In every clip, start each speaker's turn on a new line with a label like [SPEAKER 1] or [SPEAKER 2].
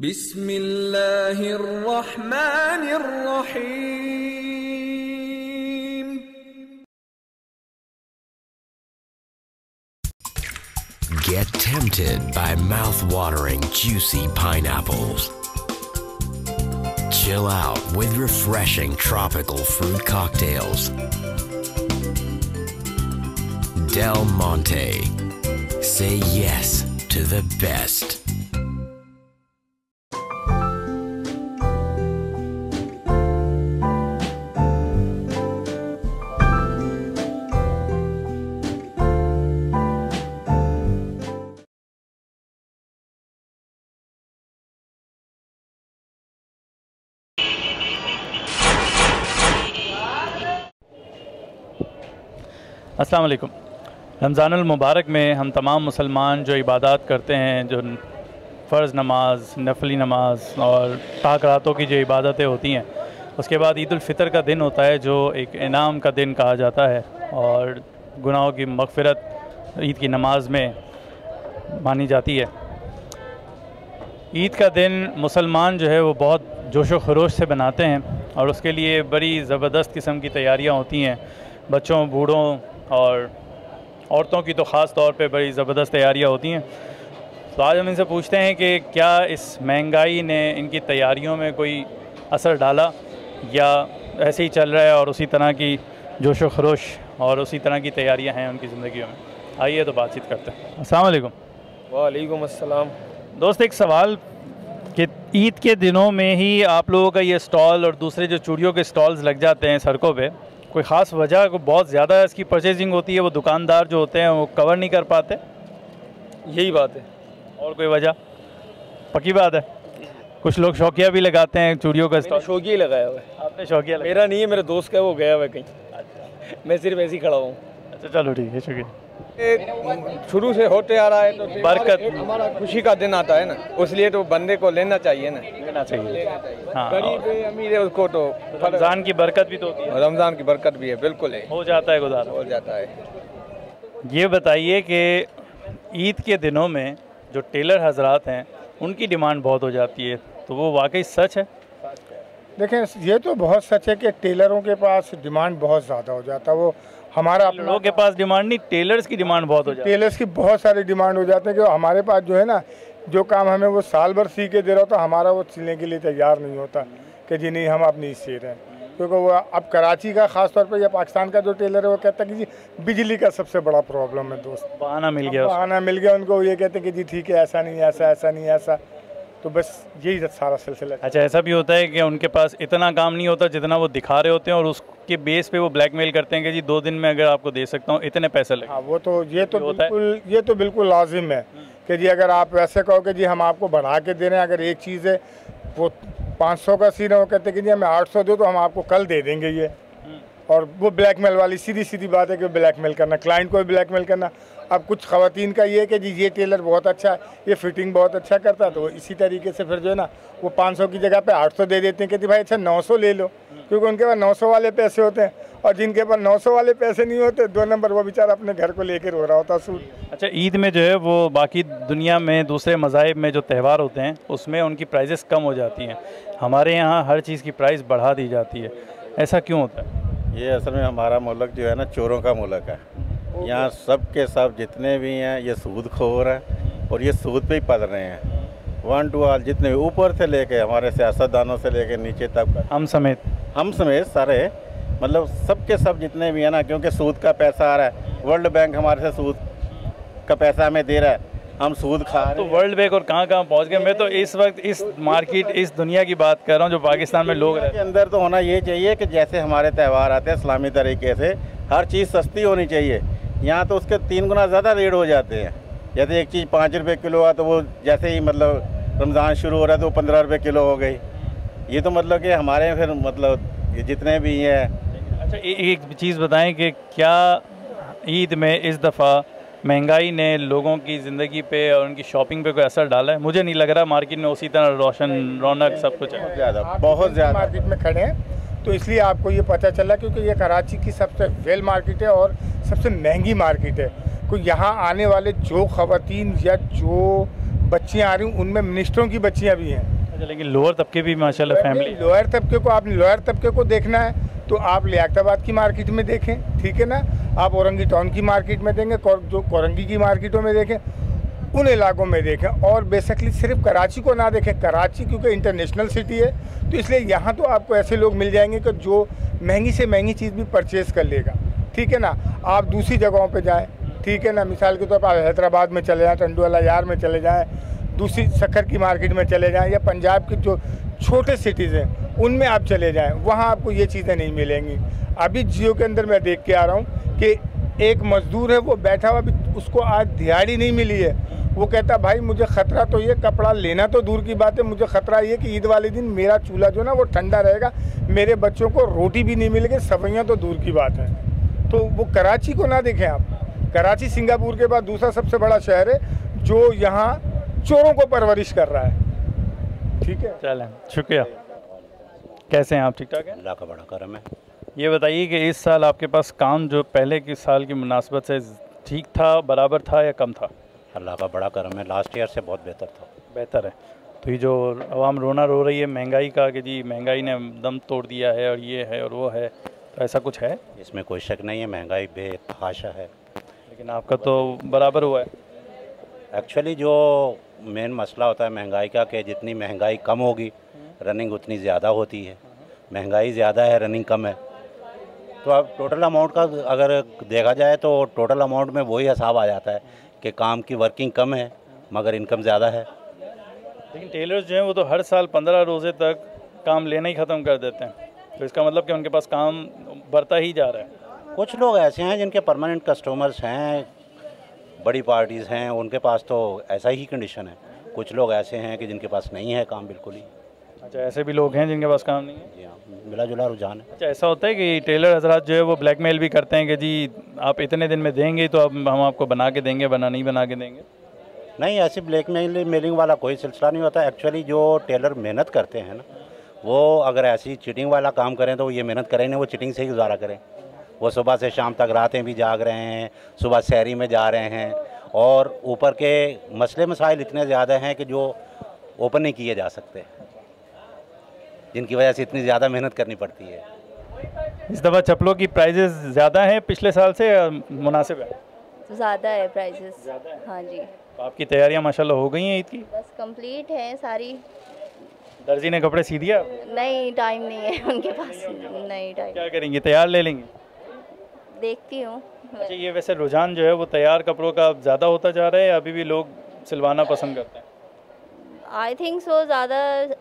[SPEAKER 1] बिस्मिल्लाहिर्रहमानिर्रहीम।
[SPEAKER 2] Get tempted by mouth-watering, juicy pineapples. Chill out with refreshing tropical fruit cocktails. Del Monte. Say yes to the best.
[SPEAKER 3] अस्सलाम वालेकुम। रमज़ानुल मुबारक में हम तमाम मुसलमान जो इबादत करते हैं, जो फ़र्ज़ नमाज, नफली नमाज और पाक रातों की जो इबादतें होती हैं, उसके बाद ईद उल फ़ितर का दिन होता है जो एक इनाम का दिन कहा जाता है और गुनाहों की मग़फ़िरत ईद की नमाज में मानी जाती है। ईद का दिन मुसलमान जो है वो बहुत जोश व खरोश से बनाते हैं और उसके लिए बड़ी ज़बरदस्त किस्म की तैयारियाँ होती हैं। बच्चों, बूढ़ों और औरतों की तो ख़ास तौर पे बड़ी ज़बरदस्त तैयारियां होती हैं। तो आज हम इनसे पूछते हैं कि क्या इस महंगाई ने इनकी तैयारियों में कोई असर डाला या ऐसे ही चल रहा है और उसी तरह की जोश व खरोश और उसी तरह की तैयारियां हैं उनकी ज़िंदगी में। आइए तो बातचीत करते हैं। अस्सलाम वालेकुम।
[SPEAKER 4] वालेकुम अस्सलाम।
[SPEAKER 3] दोस्त, एक सवाल कि ईद के दिनों में ही आप लोगों का ये स्टॉल और दूसरे जो चूड़ियों के स्टॉल्स लग जाते हैं सड़कों पे, कोई ख़ास वजह को बहुत ज़्यादा इसकी परचेजिंग होती है, वो दुकानदार जो होते हैं वो कवर नहीं कर पाते?
[SPEAKER 4] यही बात है।
[SPEAKER 3] और कोई वजह? पक्की बात है। कुछ लोग शौकिया भी लगाते हैं चूड़ियों का स्टॉल।
[SPEAKER 4] शौकिया ही लगाया हुआ है।
[SPEAKER 3] आपने शौकिया लगाया?
[SPEAKER 4] मेरा नहीं है, मेरे दोस्त का, वो गया हुआ है कहीं। अच्छा। मैं सिर्फ ऐसे ही खड़ा हूँ।
[SPEAKER 3] अच्छा, चलो ठीक है, शुक्रिया।
[SPEAKER 4] शुरू से होते आ रहा है तो
[SPEAKER 3] बरकत,
[SPEAKER 4] हमारा खुशी का दिन आता है ना, इसलिए तो बंदे को लेना चाहिए ना।
[SPEAKER 3] लेना चाहिए। हाँ,
[SPEAKER 4] गरीब है अमीर है उसको तो
[SPEAKER 3] रमज़ान की बरकत भी तो होती है।
[SPEAKER 4] रमज़ान की बरकत भी है, बिल्कुल है,
[SPEAKER 3] हो जाता है गुजारा।
[SPEAKER 4] हो जाता है।
[SPEAKER 3] ये बताइए कि ईद के दिनों में जो टेलर हजरात हैं उनकी डिमांड बहुत हो जाती है, तो वो वाकई सच है?
[SPEAKER 5] देखें, ये तो बहुत सच है कि टेलरों के पास डिमांड बहुत ज़्यादा हो जाता है। वो हमारा
[SPEAKER 3] लोगों के पास डिमांड नहीं, टेलर्स की डिमांड बहुत हो जाती है।
[SPEAKER 5] टेलर्स की बहुत सारी डिमांड हो जाते हैं कि हमारे पास जो है ना, जो काम हमें वो साल भर सी के दे रहा होता, हमारा वो सिलने के लिए तैयार नहीं होता कि जी नहीं, हम अपनी सी रहे हैं। क्योंकि वो अब कराची का ख़ास तौर पर या पाकिस्तान का जो टेलर है वो कहता है कि जी बिजली का सबसे बड़ा प्रॉब्लम है। दोस्त,
[SPEAKER 3] बहाना मिल गया,
[SPEAKER 5] बहाना मिल गया उनको। ये कहते हैं कि जी ठीक है, ऐसा नहीं, ऐसा नहीं, ऐसा। तो बस यही सारा सिलसिला।
[SPEAKER 3] अच्छा, ऐसा भी होता है कि उनके पास इतना काम नहीं होता जितना वो दिखा रहे होते हैं और उसके बेस पे वो ब्लैकमेल करते हैं कि जी 2 दिन में अगर आपको दे सकता हूँ इतने पैसे लगे।
[SPEAKER 5] हाँ, वो तो ये तो बिल्कुल लाजिम है कि जी अगर आप वैसे कहो कि जी हम आपको बढ़ा के दे रहे हैं, अगर एक चीज़ है वो 500 का सी रहे हो, कहते हैं कि जी हमें 800 दो तो हम आपको कल दे देंगे ये। और वो ब्लैकमेल वाली सीधी बात है कि ब्लैकमेल करना, क्लाइंट को भी ब्लैकमेल करना। अब कुछ ख़वातीन का ये है कि जी ये टेलर बहुत अच्छा है, ये फिटिंग बहुत अच्छा करता है, तो इसी तरीके से फिर जो है ना वो 500 की जगह पे 800 दे देते हैं कि भाई अच्छा 900 ले लो, क्योंकि उनके पास 900 वाले पैसे होते हैं। और जिनके पास 900 वाले पैसे नहीं होते, 2 नंबर, वो बेचारा अपने घर को लेकर रो रहा होता सूट।
[SPEAKER 3] अच्छा, ईद में जो है वो बाकी दुनिया में दूसरे मज़ाहिब में जो त्यौहार होते हैं उसमें उनकी प्राइजेस कम हो जाती हैं, हमारे यहाँ हर चीज़ की प्राइस बढ़ा दी जाती है, ऐसा क्यों होता है?
[SPEAKER 6] ये असल में हमारा मुल्क जो है ना चोरों का मुल्क है। यहाँ सब के सब जितने भी हैं ये सूद खोर हैं और ये सूद पे ही पल रहे हैं। 1 to all, जितने ऊपर से लेके हमारे सियासतदानों से लेके नीचे तक, हम समेत सारे, मतलब सब के सब जितने भी हैं ना, क्योंकि सूद का पैसा आ रहा है। वर्ल्ड बैंक हमारे से सूद का पैसा हमें दे रहा है, हम सूद खा रहे हैं।
[SPEAKER 3] तो वर्ल्ड बैंक और कहाँ पहुँच गए। मैं तो इस वक्त इस मार्केट, इस दुनिया की बात कर रहा हूँ जो पाकिस्तान में लोग रहते हैं।
[SPEAKER 6] अंदर तो होना ये चाहिए कि जैसे हमारे त्यौहार आते हैं इस्लामी तरीके से, हर चीज़ सस्ती होनी चाहिए। यहाँ तो उसके 3 गुना ज़्यादा रेट हो जाते हैं। जैसे एक चीज़ 5 रुपये किलो है तो वो जैसे ही मतलब रमज़ान शुरू हो रहा है तो 15 रुपये किलो हो गई। ये तो मतलब कि हमारे फिर मतलब ये जितने भी हैं।
[SPEAKER 3] अच्छा, एक चीज़ बताएं कि क्या ईद में इस दफ़ा महंगाई ने लोगों की ज़िंदगी पे और उनकी शॉपिंग पे कोई असर डाला है? मुझे नहीं लग रहा। मार्केट में उसी तरह रोशन रौनक सब कुछ है।
[SPEAKER 6] बहुत ज़्यादा
[SPEAKER 5] मार्केट में खड़े हैं तो इसलिए आपको ये पता चला, क्योंकि ये कराची की सबसे वेल मार्केट है और सबसे महंगी मार्केट है। कोई यहाँ आने वाले जो ख़वातीन या जो बच्चियाँ आ रही हैं उनमें मिनिस्टरों की बच्चियाँ भी हैं।
[SPEAKER 3] अच्छा, लेकिन लोअर तबके भी माशाल्लाह फैमिली।
[SPEAKER 5] लोअर तबके को, आपने लोअर तबके को देखना है तो आप लियाकताबाद की मार्केट में देखें, ठीक है ना, आप औरंगी टाउन की मार्केट में देंगे, जो कोरंगी की मार्केटों में देखें, उन इलाकों में देखें। और बेसिकली सिर्फ कराची को ना देखें, कराची क्योंकि इंटरनेशनल सिटी है तो इसलिए यहाँ तो आपको ऐसे लोग मिल जाएंगे कि जो महंगी से महंगी चीज़ भी परचेज़ कर लेगा, ठीक है ना। आप दूसरी जगहों पे जाएं, ठीक है ना, मिसाल के तौर पर आप हैदराबाद में चले जाएँ, टंडुआला यार में चले जाएँ, दूसरी शक्कर की मार्केट में चले जाएँ, या पंजाब के जो छोटे सिटीज़ हैं उनमें आप चले जाएँ, वहाँ आपको ये चीज़ें नहीं मिलेंगी। अभी जियो के अंदर मैं देख के आ रहा हूँ कि एक मज़दूर है वो बैठा हुआ, अभी उसको आज दिहाड़ी नहीं मिली है, वो कहता भाई मुझे ख़तरा तो ये, कपड़ा लेना तो दूर की बात है, मुझे ख़तरा ये कि ईद वाले दिन मेरा चूल्हा जो ना वो ठंडा रहेगा, मेरे बच्चों को रोटी भी नहीं मिलेगी, सवैयाँ तो दूर की बात है। तो वो कराची को ना देखें आप, कराची सिंगापुर के बाद दूसरा सबसे बड़ा शहर है जो यहाँ चोरों को परवरिश कर रहा है, ठीक है।
[SPEAKER 3] चलें, शुक्रिया। कैसे हैं आप? ठीक ठाक हैं?
[SPEAKER 1] अल्लाह का बड़ा करम है।
[SPEAKER 3] ये बताइए कि इस साल आपके पास काम जो पहले के साल की मुनासबत से ठीक था, बराबर था या कम था?
[SPEAKER 1] अल्लाह का बड़ा करम है, लास्ट ईयर से बहुत बेहतर था।
[SPEAKER 3] बेहतर है। तो ये जो आवाम रोना रो रही है महंगाई का कि जी महंगाई ने दम तोड़ दिया है और ये है और वो है, तो ऐसा कुछ है?
[SPEAKER 1] इसमें कोई शक नहीं है, महंगाई बेतहाशा है,
[SPEAKER 3] लेकिन आपका तो बराबर हुआ है।
[SPEAKER 1] एक्चुअली जो मेन मसला होता है महंगाई का कि जितनी महंगाई कम होगी रनिंग उतनी ज़्यादा होती है, महंगाई ज़्यादा है रनिंग कम है, तो अब टोटल अमाउंट का अगर देखा जाए तो टोटल अमाउंट में वही हिसाब आ जाता है कि काम की वर्किंग कम है मगर इनकम ज़्यादा है।
[SPEAKER 3] लेकिन टेलर्स जो हैं वो तो हर साल 15 रोज़े तक काम लेना ही ख़त्म कर देते हैं, तो इसका मतलब कि उनके पास काम बढ़ता ही जा रहा है।
[SPEAKER 1] कुछ लोग ऐसे हैं जिनके परमानेंट कस्टमर्स हैं, बड़ी पार्टीज़ हैं, उनके पास तो ऐसा ही कंडीशन है। कुछ लोग ऐसे हैं कि जिनके पास नहीं है काम बिल्कुल ही।
[SPEAKER 3] अच्छा, ऐसे भी लोग हैं जिनके पास काम नहीं है?
[SPEAKER 1] जी हाँ, मिला जुला रुझान है।
[SPEAKER 3] अच्छा, ऐसा होता है कि टेलर हजरात जो है वो ब्लैकमेल भी करते हैं कि जी आप इतने दिन में देंगे तो अब हम आपको बना के देंगे, वरना नहीं बना के देंगे?
[SPEAKER 1] नहीं, ऐसी ब्लैकमेलिंग वाला कोई सिलसिला नहीं होता। एक्चुअली जो टेलर मेहनत करते हैं ना, वो अगर ऐसी चीटिंग वाला काम करें तो ये मेहनत करें नहीं, वो चीटिंग से ही गुजारा करें। वो सुबह से शाम तक रातें भी जाग रहे हैं, सुबह शहरी में जा रहे हैं, और ऊपर के मसले मसाइल इतने ज़्यादा हैं कि जो ओपन नहीं किए जा सकते, जिनकी वजह से इतनी ज़्यादा मेहनत करनी पड़ती है।
[SPEAKER 3] इस दफ़ा चप्पलों की प्राइजेस ज़्यादा हैं पिछले साल से या मुनासिब है?
[SPEAKER 7] ज़्यादा है प्राइजेस। हाँ जी।
[SPEAKER 3] तो आपकी तैयारियां माशाल्लाह हो गई हैं ईद की?
[SPEAKER 7] बस कंप्लीट है सारी।
[SPEAKER 3] दर्जी ने कपड़े सी दिया?
[SPEAKER 7] नहीं, टाइम नहीं है उनके पास, नहीं टाइम।
[SPEAKER 3] क्या करेंगी, तैयार ले लेंगी?
[SPEAKER 7] देखती हूँ।
[SPEAKER 3] अच्छा, ये वैसे रुझान जो है वो तैयार कपड़ों का ज़्यादा होता जा रहा है या अभी भी लोग सिलवाना पसंद करते हैं?
[SPEAKER 7] आई थिंक सो, ज़्यादा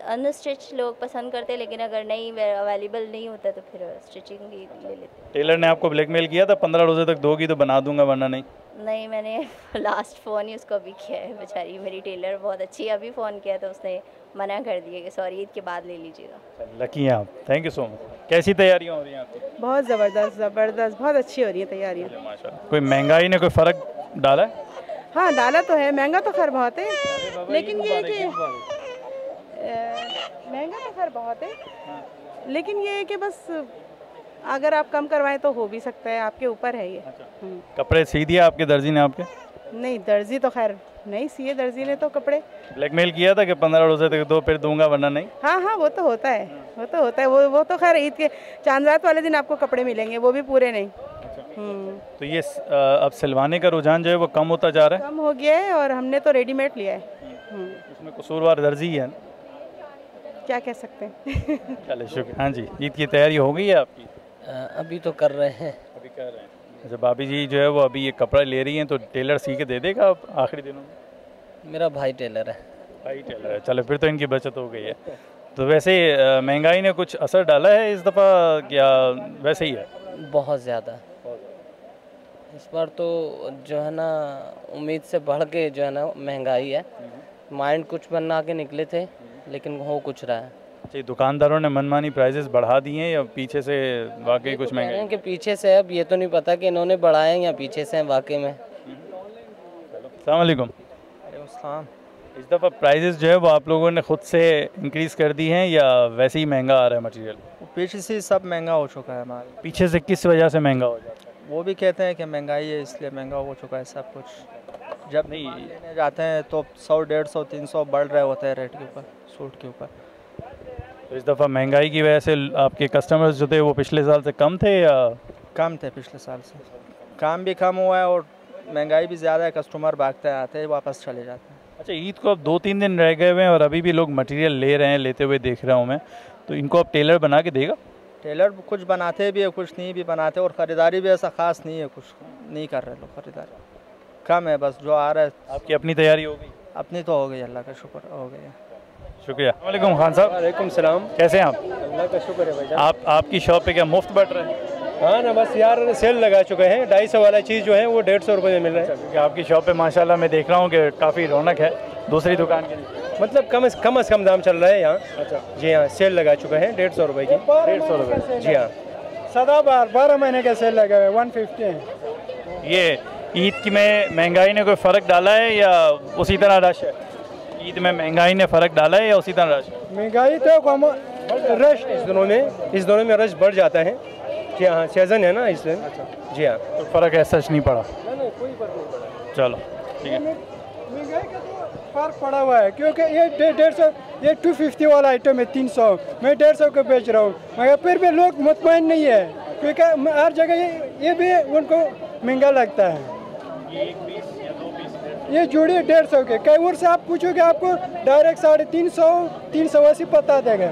[SPEAKER 7] अनस्टिच लोग पसंद करते हैं, लेकिन अगर नहीं अवेलेबल नहीं होता तो फिर स्टिचिंग ही ले लेते हैं।
[SPEAKER 3] टेलर ने आपको ब्लैकमेल किया था 15 रोज़े तक दोगी तो बना दूंगा वरना नहीं?
[SPEAKER 7] नहीं, मैंने लास्ट फ़ोन ही उसको अभी किया है, बेचारी मेरी टेलर बहुत अच्छी है, अभी फ़ोन किया तो उसने मना कर दिया कि सॉरी ईद के बाद ले लीजिएगा।
[SPEAKER 3] लकी हैं आप, थैंक यू सो मच। कैसी तैयारियाँ हो रही हैं आपकी?
[SPEAKER 8] बहुत ज़बरदस्त, बहुत अच्छी हो रही है तैयारियाँ।
[SPEAKER 3] माशाल्लाह। कोई महंगाई ने कोई फ़र्क डाला है?
[SPEAKER 8] हाँ, डाला तो है, महंगा तो खैर बहुत है, लेकिन ये है कि महंगा तो खैर बहुत है, लेकिन ये है कि बस अगर आप कम करवाएं तो हो भी सकता है, आपके ऊपर है ये।
[SPEAKER 3] कपड़े सी दिया आपके दर्जी ने आपके?
[SPEAKER 8] नहीं, दर्जी तो खैर नहीं सिए, दर्जी ने तो कपड़े
[SPEAKER 3] ब्लैकमेल किया था कि 15 रोज़े तक दो फिर दूंगा वरना नहीं?
[SPEAKER 8] हाँ, वो तो होता है, वो तो खैर ईद के चांद रात वाले दिन आपको कपड़े मिलेंगे, वो भी पूरे नहीं।
[SPEAKER 3] तो ये अब सिलवाने का रुझान जो है वो कम होता जा रहा है?
[SPEAKER 8] कम हो गया है और हमने तो रेडीमेड लिया है।
[SPEAKER 3] उसमें कसूरवार दर्जी है,
[SPEAKER 8] क्या कह सकते हैं।
[SPEAKER 3] चलिए शुक्रिया। हाँ जी, ईद की तैयारी हो गई है आपकी?
[SPEAKER 9] अभी तो कर रहे हैं।
[SPEAKER 3] अभी कर रहे हैं। अच्छा, भाभी जी जो है वो अभी ये कपड़ा ले रही हैं तो टेलर सी के दे देगा आप आखिरी दिनों में?
[SPEAKER 9] मेरा भाई टेलर है।
[SPEAKER 3] भाई टेलर है, चलो फिर तो इनकी बचत हो गई है। तो वैसे महंगाई ने कुछ असर डाला है इस दफ़ा या वैसे ही है?
[SPEAKER 9] बहुत ज़्यादा इस बार तो जो है ना उम्मीद से बढ़ के जो है ना महंगाई है। माइंड कुछ बना के निकले थे लेकिन हो कुछ रहा है।
[SPEAKER 3] अच्छा, दुकानदारों ने मनमानी प्राइसेस बढ़ा दिए हैं या पीछे से वाकई कुछ महंगाई?
[SPEAKER 9] कि पीछे से, अब ये तो नहीं पता कि इन्होंने बढ़ाए हैं या पीछे से हैं वाकई में।
[SPEAKER 3] अस्सलाम वालेकुम। इस दफ़ा प्राइसेस जो है वो आप लोगों ने ख़ुद से इंक्रीज़ कर दी हैं या वैसे ही महंगा आ रहा है मटेरियल?
[SPEAKER 10] पीछे से सब महंगा हो चुका है हमारे।
[SPEAKER 3] पीछे से किस वजह से महंगा हो जाता है?
[SPEAKER 10] वो भी कहते हैं कि महंगाई है इसलिए महंगा हो चुका है सब कुछ। जब नहीं लेने जाते हैं तो 100, 150, 300 बढ़ रहे होते हैं रेट के ऊपर, सूट के ऊपर।
[SPEAKER 3] तो इस दफ़ा महंगाई की वजह से आपके कस्टमर्स जो थे वो पिछले साल से कम थे या?
[SPEAKER 10] कम थे पिछले साल से, काम भी कम हुआ है और महंगाई भी ज़्यादा है, कस्टमर भागते आते हैं वापस चले जाते हैं।
[SPEAKER 3] अच्छा, ईद को अब 2-3 दिन रह गए हुए हैं और अभी भी लोग मटेरियल ले रहे हैं, लेते हुए देख रहा हूँ मैं, तो इनको अब टेलर बना के देगा?
[SPEAKER 10] टेलर कुछ बनाते भी है, कुछ नहीं भी बनाते, और ख़रीदारी भी ऐसा ख़ास नहीं है, कुछ नहीं कर रहे लोग ख़रीदारी, कम है बस जो आ रहा है।
[SPEAKER 3] आपकी अपनी तैयारी हो गई?
[SPEAKER 10] अपनी तो हो गई, अल्लाह का शुक्र हो गई।
[SPEAKER 3] शुक्रिया। वालेकुम खान साहब।
[SPEAKER 11] वालेकुम सलाम।
[SPEAKER 3] कैसे हैं आप?
[SPEAKER 11] अल्लाह का शुक्र है भाई।
[SPEAKER 3] आपकी शॉप पे क्या मुफ्त बट रहे हैं?
[SPEAKER 11] हाँ ना, बस यार सेल लगा चुके हैं, 250 वाला चीज़ जो है वो 150 रुपये में मिल रहा है।
[SPEAKER 3] क्योंकि आपकी शॉप पे माशाल्लाह मैं देख रहा हूँ कि काफ़ी रौनक है दूसरी दुकान के,
[SPEAKER 11] मतलब कम से कम दाम चल रहा है यहाँ। अच्छा जी हाँ, सेल लगा चुके हैं 150 रुपये की।
[SPEAKER 3] 150 रुपये?
[SPEAKER 11] जी हाँ,
[SPEAKER 10] सदाबहार 12 महीने का सेल लगा है, 150 है।
[SPEAKER 3] ये ईद की में महंगाई ने कोई फ़र्क डाला है या उसी तरह रश है? ईद में महंगाई ने फ़र्क डाला है या उसी तरह रश?
[SPEAKER 10] महंगाई तो कम,
[SPEAKER 11] रश इस दोनों में रश बढ़ जाता है। जी हाँ, सीज़न है ना इस दिन। जी हाँ,
[SPEAKER 3] तो फ़र्क ऐसा नहीं पड़ा?
[SPEAKER 11] नहीं, कोई फर्क नहीं पड़ा।
[SPEAKER 3] चलो ठीक है।
[SPEAKER 10] महंगाई का तो फर्क पड़ा हुआ है, क्योंकि ये 150, ये 250 वाला आइटम है 300, मैं 150 का बेच रहा हूँ, मगर फिर भी लोग मुतमईन नहीं है, क्योंकि हर जगह ये भी उनको महंगा लगता है। ये जोड़ी 150 के, कई और से आप पूछोगे आपको डायरेक्ट 350, 380 पता देगा।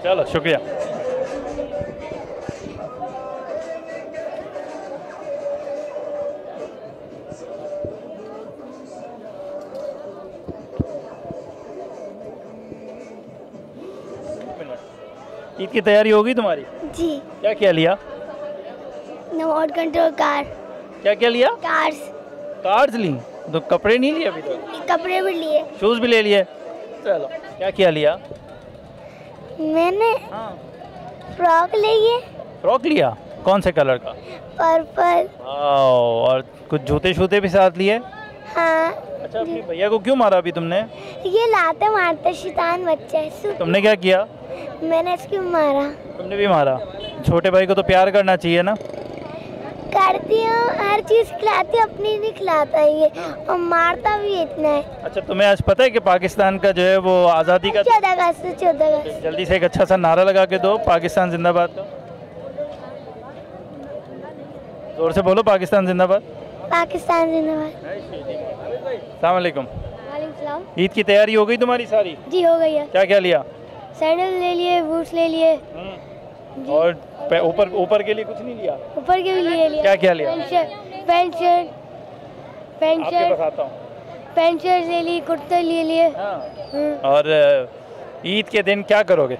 [SPEAKER 3] चलो शुक्रिया। ईद की तैयारी होगी तुम्हारी?
[SPEAKER 12] जी।
[SPEAKER 3] क्या क्या लिया?
[SPEAKER 12] Remote control car.
[SPEAKER 3] क्या क्या लिया?
[SPEAKER 12] कार्स
[SPEAKER 3] ली? तो कपड़े नहीं लिए अभी तक?
[SPEAKER 12] कपड़े भी लिए,
[SPEAKER 3] शूज भी ले लिए। चलो, क्या क्या लिया?
[SPEAKER 12] मैंने फ्रॉक लिए।
[SPEAKER 3] फ्रॉक लिया? कौन से कलर का?
[SPEAKER 12] पर्पल।
[SPEAKER 3] और कुछ जूते शूते भी साथ लिए?
[SPEAKER 12] हाँ।
[SPEAKER 3] अच्छा, अपने भैया को क्यों मारा अभी तुमने?
[SPEAKER 12] ये लाते मारते शैतान बच्चा है।
[SPEAKER 3] तुमने क्या किया?
[SPEAKER 12] मैंने इसको मारा।
[SPEAKER 3] तुमने भी मारा? छोटे भाई को तो प्यार करना चाहिए ना?
[SPEAKER 12] करती हूँ, हर चीज़ खिलाती हूँ, अपनी नहीं खिलाता ये, और मारता भी इतना है।
[SPEAKER 3] अच्छा, तुम्हें आज पता है कि पाकिस्तान का जो है वो आज़ादी का
[SPEAKER 12] 14 अगस्त।
[SPEAKER 3] जल्दी से एक अच्छा सा नारा लगा के दो, पाकिस्तान जिंदाबाद का। जोर से बोलो, पाकिस्तान जिंदाबाद।
[SPEAKER 12] पाकिस्तान जिंदाबाद।
[SPEAKER 3] अस्सलाम वालेकुम।
[SPEAKER 12] वालेकुम सलाम।
[SPEAKER 3] ईद की तैयारी हो गई तुम्हारी सारी?
[SPEAKER 12] जी हो गई है।
[SPEAKER 3] क्या क्या लिया?
[SPEAKER 12] सैंडल ले लिए, बूट्स ले लिए।
[SPEAKER 3] और ऊपर के लिए कुछ नहीं लिया?
[SPEAKER 12] ऊपर के लिए लिया।
[SPEAKER 3] क्या क्या लिया?
[SPEAKER 12] पैंट शर्ट
[SPEAKER 3] पैंट शर्ट
[SPEAKER 12] ले ली, कुर्ते ले लिए।
[SPEAKER 3] और ईद के दिन क्या करोगे?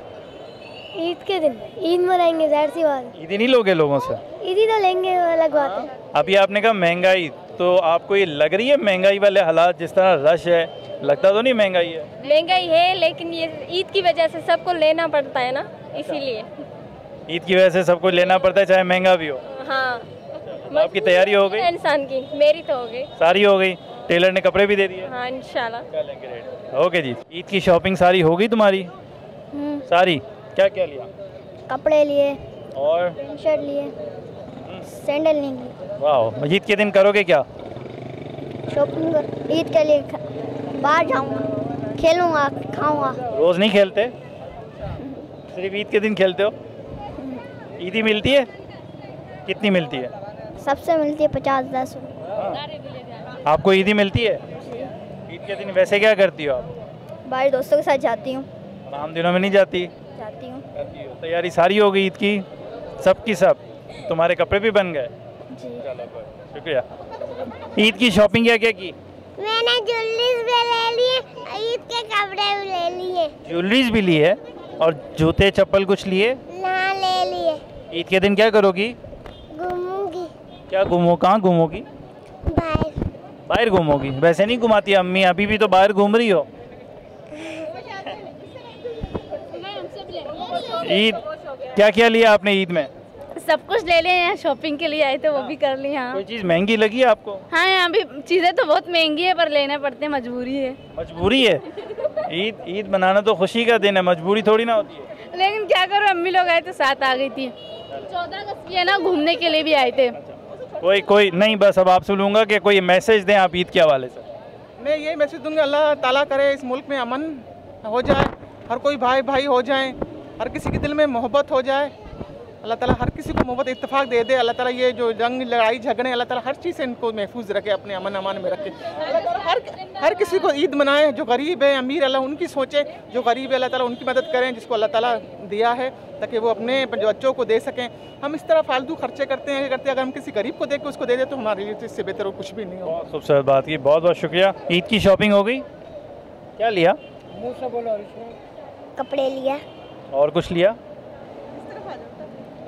[SPEAKER 12] ईद के दिन ईद मनाएंगे, जाहिर सी बात।
[SPEAKER 3] ईद ही नहीं लोगे लोगों से?
[SPEAKER 12] ईद ही तो लेंगे, अलग बात है।
[SPEAKER 3] अभी आपने कहा महंगाई, तो आपको ये लग रही है महंगाई वाले हालात, जिस तरह रश है, लगता तो नहीं महंगाई है?
[SPEAKER 13] महंगाई है, लेकिन ये ईद की वजह से सबको लेना पड़ता है ना, इसीलिए।
[SPEAKER 3] ईद की वजह से सबको लेना पड़ता है, चाहे महंगा भी हो।
[SPEAKER 13] हाँ।
[SPEAKER 3] आपकी तैयारी हो गई?
[SPEAKER 13] इंसान की, मेरी तो हो गई।
[SPEAKER 3] सारी हो गई? टेलर ने कपड़े भी दे दिए?
[SPEAKER 13] हाँ, इंशाल्लाह।
[SPEAKER 3] क्या लेंगे रेट? ओके जी। ईद की शॉपिंग सारी हो गई तुम्हारी? सारी? क्या क्या लिया?
[SPEAKER 12] कपड़े लिए
[SPEAKER 3] और
[SPEAKER 12] पैंट शर्ट लिए, सैंडल नहीं लिए।
[SPEAKER 3] वाह, ईद के दिन करोगे क्या?
[SPEAKER 12] शॉपिंग ईद के लिए बाहर जाऊंगा, खेलूंगा, खाऊंगा।
[SPEAKER 3] रोज नहीं खेलते, सिर्फ ईद के दिन खेलते हो? ईदी मिलती है? कितनी मिलती है?
[SPEAKER 12] सबसे मिलती है 50-10।
[SPEAKER 3] आपको ईदी मिलती है? ईद के दिन वैसे क्या करती हो आप?
[SPEAKER 12] बाहर दोस्तों के साथ जाती हूँ।
[SPEAKER 3] आम दिनों में नहीं जाती?
[SPEAKER 12] जाती हूँ।
[SPEAKER 3] तैयारी सारी हो गई ईद की? सब की सब? तुम्हारे कपड़े भी बन गए?
[SPEAKER 12] जी।
[SPEAKER 3] शुक्रिया। ईद की शॉपिंग क्या क्या की?
[SPEAKER 12] मैंने ज्वेलरीज भी ले लिए, ईद के कपड़े भी ले लिए।
[SPEAKER 3] ज्वेलरीज भी ली है? और जूते चप्पल कुछ लिए?
[SPEAKER 12] ना, ले लिए।
[SPEAKER 3] ईद के दिन क्या करोगी?
[SPEAKER 12] घूमूंगी।
[SPEAKER 3] क्या घूमो? कहाँ घूमोगी?
[SPEAKER 12] बाहर।
[SPEAKER 3] बाहर घूमोगी? वैसे नहीं घुमाती अम्मी, अभी भी तो बाहर घूम रही हो। ईद क्या क्या लिया आपने ईद में?
[SPEAKER 13] सब कुछ ले लिया, यहाँ शॉपिंग के लिए आए थे, वो भी कर ली। हाँ।
[SPEAKER 3] कोई चीज़ महंगी लगी है आपको?
[SPEAKER 13] हाँ, यहाँ भी चीज़ें तो बहुत महंगी है, पर लेना पड़ते हैं, मजबूरी है।
[SPEAKER 3] मजबूरी है? ईद मनाना तो खुशी का दिन है, मजबूरी थोड़ी ना होती है।
[SPEAKER 13] लेकिन क्या करो, अम्मी लोग आए थे, साथ आ गई थी। 14 अगस्त की है ना, घूमने के लिए भी आए थे।
[SPEAKER 3] कोई नहीं, बस अब आपसे लूँगा कि कोई मैसेज दें आप ईद के हवाले से।
[SPEAKER 14] मैं यही मैसेज दूंगा, अल्लाह ताला करे इस मुल्क में अमन हो जाए, हर कोई भाई भाई हो जाए, हर किसी के दिल में मोहब्बत हो जाए, अल्लाह ताला हर किसी को मोहब्बत इत्तेफाक दे दे। अल्लाह ताला ये जो जंग लड़ाई झगड़े अल्लाह ताला हर चीज़ से इनको महफूज रखे, अपने अमन अमान में रखे। अल्लाह ताला हर किसी को ईद मनाए, जो गरीब है अमीर अल्लाह उनकी सोचे, जो गरीब है अल्लाह ताला उनकी मदद करें, जिसको अल्लाह ताला दिया है ताकि वो अपने बच्चों को दे सकें। हम इस तरह फालतू खर्चे करते हैं अगर हम किसी गरीब को दे के उसको दे दे तो हमारे लिए तो इससे बेहतर और कुछ भी नहीं हो।
[SPEAKER 3] खूबसूरत बात की, बहुत बहुत शुक्रिया। ईद की शॉपिंग हो गई? क्या लिया?
[SPEAKER 12] कपड़े लिया।
[SPEAKER 3] और कुछ लिया?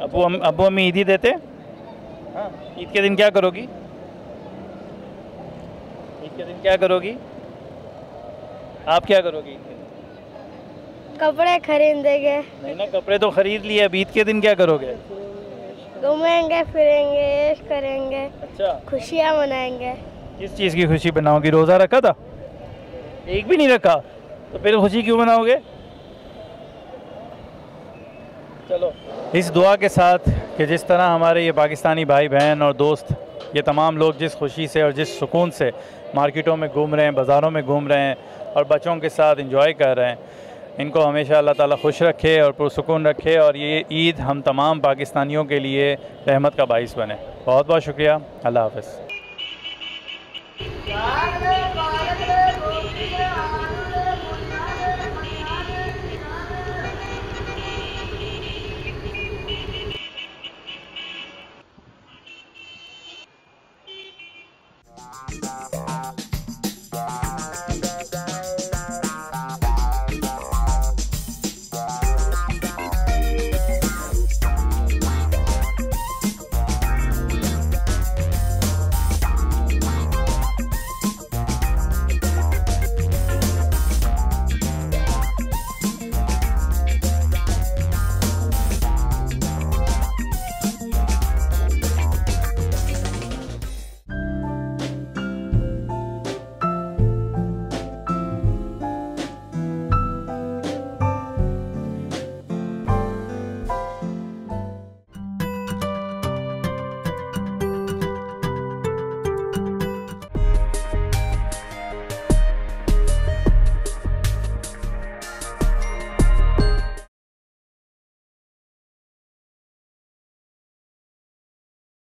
[SPEAKER 3] अबू अम्मी ईदी देते? हाँ। ईद के दिन क्या करोगी? ईद के दिन क्या करोगी? आप क्या करोगी?
[SPEAKER 12] कपड़े खरीदेंगे।
[SPEAKER 3] नहीं ना, कपड़े तो खरीद लिए, अब ईद के दिन क्या करोगे?
[SPEAKER 12] घूमेंगे फिरेंगे, ऐश करेंगे।
[SPEAKER 3] अच्छा,
[SPEAKER 12] खुशियाँ मनाएंगे।
[SPEAKER 3] किस चीज़ की खुशी बनाओगी? रोज़ा रखा था? एक भी नहीं रखा, तो फिर खुशी क्यों मनाओगे? चलो, इस दुआ के साथ कि जिस तरह हमारे ये पाकिस्तानी भाई बहन और दोस्त, ये तमाम लोग जिस खुशी से और जिस सुकून से मार्केटों में घूम रहे हैं, बाज़ारों में घूम रहे हैं और बच्चों के साथ एंजॉय कर रहे हैं, इनको हमेशा अल्लाह ताला खुश रखे और पुरसुकून रखे और ये ईद हम तमाम पाकिस्तानियों के लिए रहमत का बाइस बने। बहुत बहुत शुक्रिया। अल्लाह हाफ़िज़।